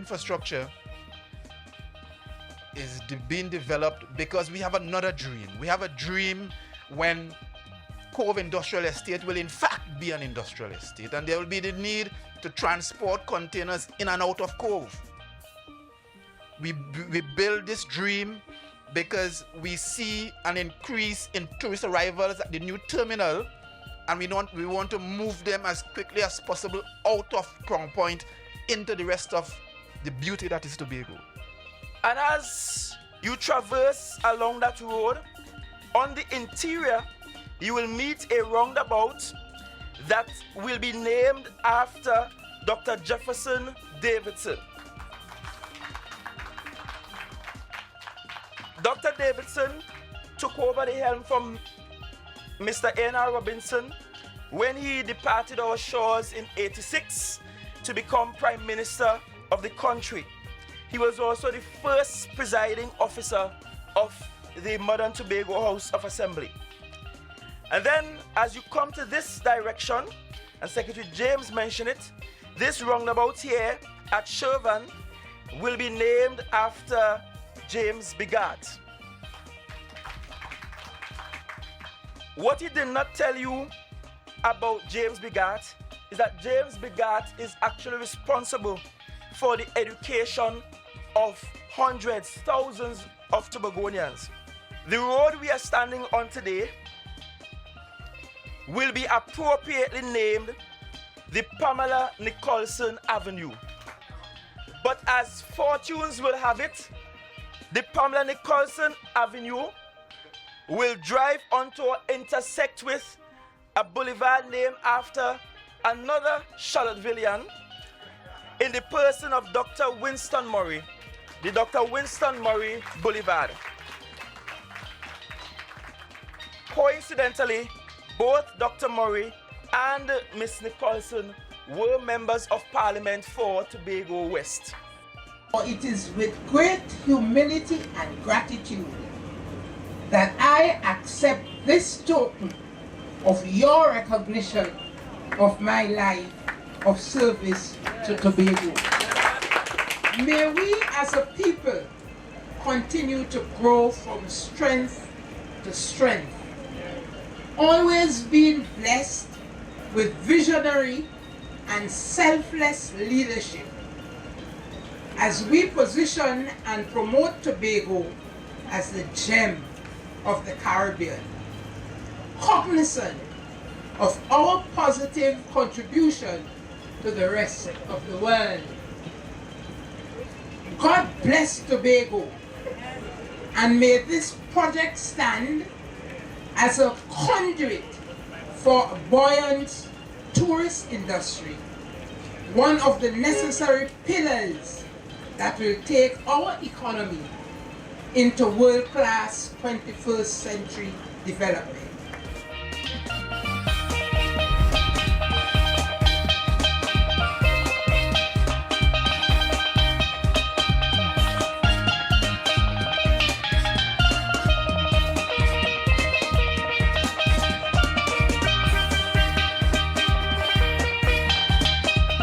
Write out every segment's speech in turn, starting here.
infrastructure is being developed because we have another dream. We have a dream when Cove Industrial Estate will in fact be an industrial estate, and there will be the need to transport containers in and out of Cove. We build this dream because we see an increase in tourist arrivals at the new terminal, and we want to move them as quickly as possible out of Crown Point into the rest of the beauty that is Tobago. And as you traverse along that road, on the interior, you will meet a roundabout that will be named after Dr. Jefferson Davidson. Dr. Davidson took over the helm from Mr. A.N.R. Robinson when he departed our shores in '86 to become Prime Minister of the country. He was also the first presiding officer of the modern Tobago House of Assembly. And then as you come to this direction, and Secretary James mentioned it, this roundabout here at Shirvan will be named after James Bigat. What he did not tell you about James Bigat is that James Bigat is actually responsible for the education of hundreds, thousands of Tobagonians. The road we are standing on today will be appropriately named the Pamela Nicholson Avenue. But as fortunes will have it, the Pamela Nicholson Avenue will drive onto or intersect with a boulevard named after another Charlottevillian in the person of Dr. Winston Murray, the Dr. Winston Murray Boulevard. Coincidentally, both Dr. Murray and Miss Nicholson were members of Parliament for Tobago West. It is with great humility and gratitude that I accept this token of your recognition of my life of service to Tobago. May we as a people continue to grow from strength to strength, always being blessed with visionary and selfless leadership as we position and promote Tobago as the gem of the Caribbean, cognizant of our positive contribution to the rest of the world. God bless Tobago, and may this project stand as a conduit for a buoyant tourist industry, one of the necessary pillars that will take our economy into world-class 21st century development.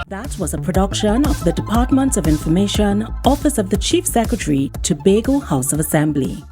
That was a production of the Department of Information, Office of the Chief Secretary, Tobago House of Assembly.